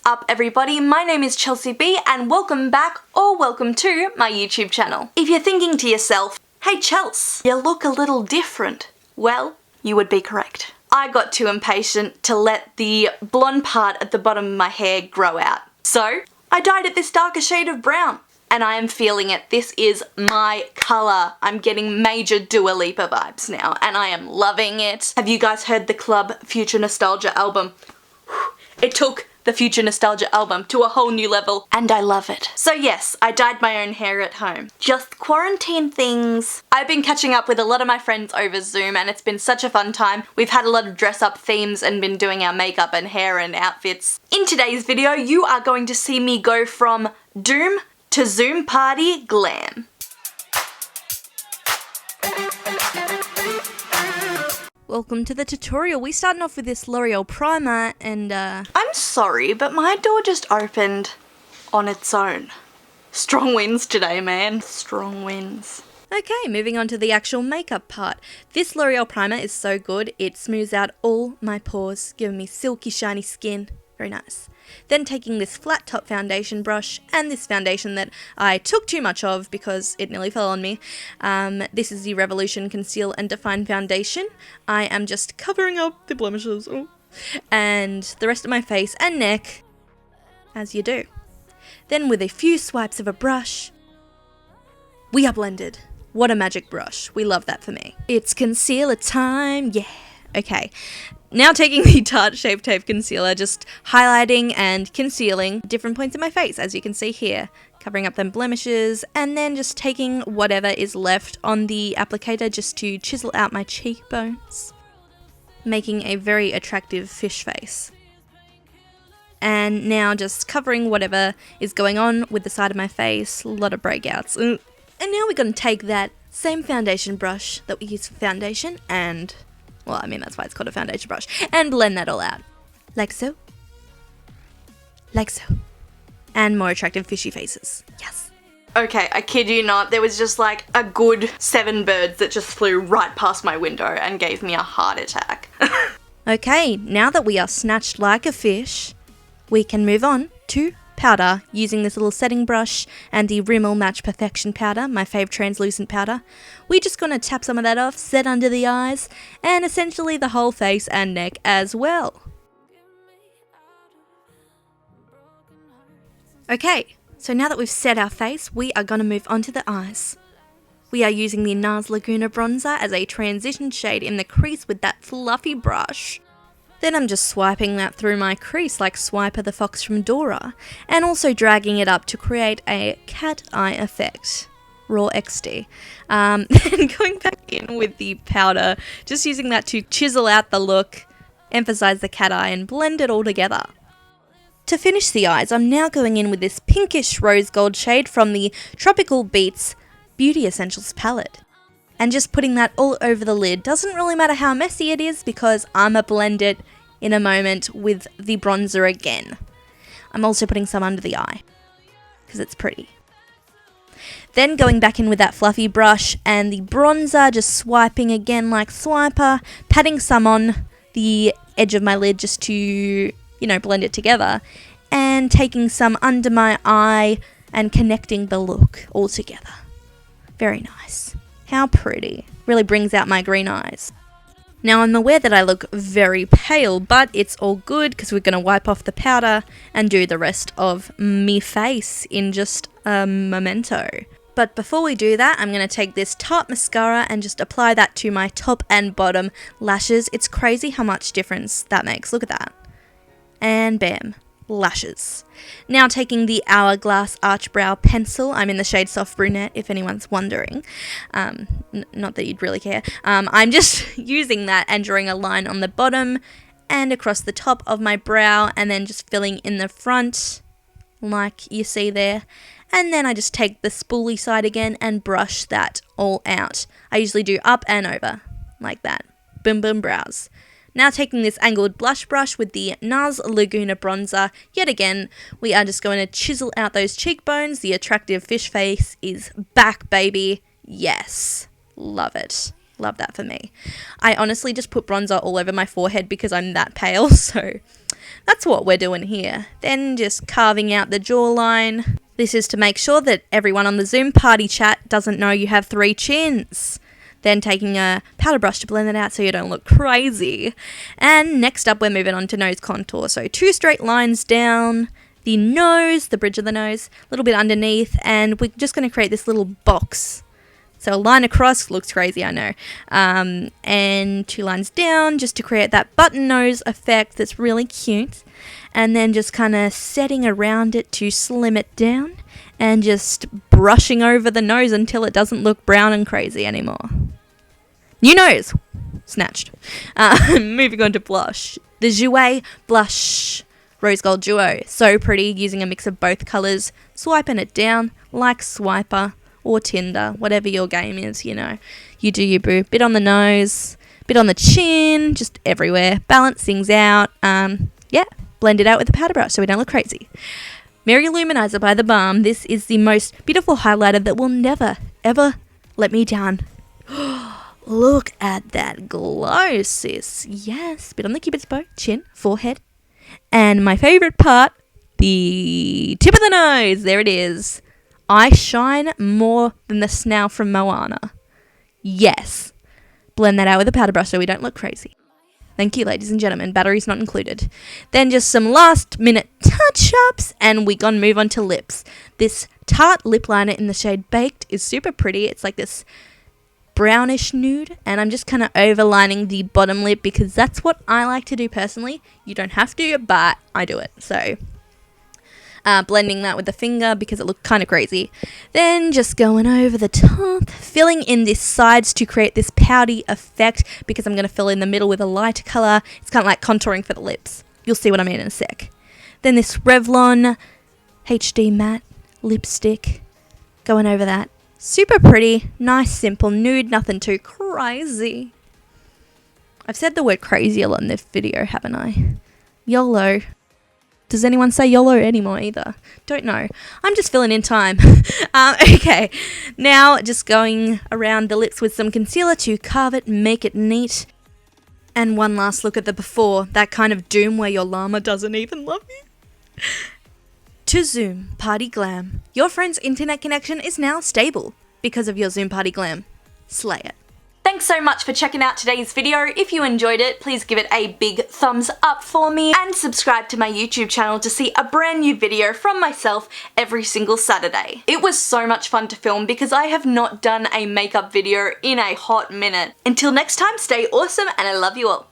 up everybody? My name is Chelsea B and welcome back or welcome to my YouTube channel. If you're thinking to yourself, hey Chels, you look a little different. Well, you would be correct. I got too impatient to let the blonde part at the bottom of my hair grow out. So, I dyed it this darker shade of brown. And I am feeling it. This is my colour. I'm getting major Dua Lipa vibes now and I am loving it. Have you guys heard the Club Future Nostalgia album? It took the Future Nostalgia album to a whole new level and I love it. So yes, I dyed my own hair at home. Just quarantine things. I've been catching up with a lot of my friends over Zoom and it's been such a fun time. We've had a lot of dress up themes and been doing our makeup and hair and outfits. In today's video, you are going to see me go from Doom to Zoom Party Glam. Welcome to the tutorial. We're starting off with this L'Oreal primer and I'm sorry, but my door just opened on its own. Strong winds today, man. Strong winds. Okay, moving on to the actual makeup part. This L'Oreal primer is so good. It smooths out all my pores, giving me silky shiny skin. Very nice. Then taking this flat top foundation brush and this foundation that I took too much of because it nearly fell on me. This is the Revolution Conceal and Define Foundation. I am just covering up the blemishes and the rest of my face and neck, as you do. Then with a few swipes of a brush, we are blended. What a magic brush. We love that for me. It's concealer time, yeah. Okay. Now taking the Tarte Shape Tape Concealer, just highlighting and concealing different points of my face, as you can see here. Covering up them blemishes, and then just taking whatever is left on the applicator just to chisel out my cheekbones. Making a very attractive fish face. And now just covering whatever is going on with the side of my face, a lot of breakouts. And now we're going to take that same foundation brush that we use for foundation and... well, I mean, that's why it's called a foundation brush. And blend that all out. Like so. Like so. And more attractive fishy faces. Yes. Okay, I kid you not. There was just like a good 7 birds that just flew right past my window and gave me a heart attack. Okay, now that we are snatched like a fish, we can move on to powder using this little setting brush and the Rimmel Match Perfection powder, my fave translucent powder. We're just going to tap some of that off, set under the eyes, and essentially the whole face and neck as well. Okay, so now that we've set our face, we are going to move on to the eyes. We are using the NARS Laguna Bronzer as a transition shade in the crease with that fluffy brush. Then I'm just swiping that through my crease like Swiper the fox from Dora, and also dragging it up to create a cat eye effect. Raw XD. Then going back in with the powder, just using that to chisel out the look, emphasize the cat eye, and blend it all together. To finish the eyes, I'm now going in with this pinkish rose gold shade from the Tropical Beats Beauty Essentials palette. And just putting that all over the lid. Doesn't really matter how messy it is because I'ma blend it in a moment with the bronzer again. I'm also putting some under the eye because it's pretty. Then going back in with that fluffy brush and the bronzer, just swiping again like Swiper, patting some on the edge of my lid just to, you know, blend it together, and taking some under my eye and connecting the look all together. Very nice. How pretty. Really brings out my green eyes. Now I'm aware that I look very pale, but it's all good because we're going to wipe off the powder and do the rest of me face in just a memento. But before we do that, I'm going to take this Tarte mascara and just apply that to my top and bottom lashes. It's crazy how much difference that makes. Look at that. And bam. Lashes. Now taking the Hourglass Arch Brow Pencil. I'm in the shade Soft Brunette, if anyone's wondering. Not that you'd really care. I'm just using that and drawing a line on the bottom and across the top of my brow, and then just filling in the front, like you see there. And then I just take the spoolie side again and brush that all out. I usually do up and over, like that. Boom boom brows. Now taking this angled blush brush with the NARS Laguna Bronzer, yet again, we are just going to chisel out those cheekbones. The attractive fish face is back, baby. Yes. Love it. Love that for me. I honestly just put bronzer all over my forehead because I'm that pale, so that's what we're doing here. Then just carving out the jawline. This is to make sure that everyone on the Zoom party chat doesn't know you have 3 chins. Then taking a powder brush to blend it out so you don't look crazy. And next up, we're moving on to nose contour. So 2 straight lines down the nose, the bridge of the nose, a little bit underneath, and we're just going to create this little box. So a line across looks crazy, I know. And 2 lines down just to create that button nose effect that's really cute. And then just kind of setting around it to slim it down and just brushing over the nose until it doesn't look brown and crazy anymore. New nose! Snatched. Moving on to blush. The Jouer Blush Rose Gold Duo. So pretty, using a mix of both colours. Swiping it down like Swiper or Tinder, whatever your game is, you know. You do you, boo. Bit on the nose, bit on the chin, just everywhere. Balance things out. Yeah, blend it out with a powder brush so we don't look crazy. Mary Luminizer by The Balm. This is the most beautiful highlighter that will never, ever let me down. Look at that glow, sis. Yes, bit on the cupid's bow, chin, forehead. And my favourite part, the tip of the nose. There it is. I shine more than the snout from Moana. Yes. Blend that out with a powder brush so we don't look crazy. Thank you, ladies and gentlemen. Batteries not included. Then just some last minute touch-ups and we gonna move on to lips. This Tarte lip liner in the shade Baked is super pretty. It's like this brownish nude, and I'm just kind of overlining the bottom lip because that's what I like to do personally. You don't have to, but I do it. So blending that with the finger because it looked kind of crazy. Then just going over the top, filling in the sides to create this pouty effect because I'm going to fill in the middle with a lighter colour. It's kind of like contouring for the lips. You'll see what I mean in a sec. Then this Revlon HD matte lipstick, going over that. Super pretty, nice, simple nude, nothing too crazy. I've said the word crazy a lot in this video, haven't I? YOLO. Does anyone say YOLO anymore either? Don't know. I'm just filling in time. Okay, now just going around the lips with some concealer to carve it, make it neat. And one last look at the before, that kind of doom where your llama doesn't even love you. To Zoom Party Glam. Your friend's internet connection is now stable because of your Zoom Party Glam. Slay it. Thanks so much for checking out today's video. If you enjoyed it, please give it a big thumbs up for me and subscribe to my YouTube channel to see a brand new video from myself every single Saturday. It was so much fun to film because I have not done a makeup video in a hot minute. Until next time, stay awesome and I love you all.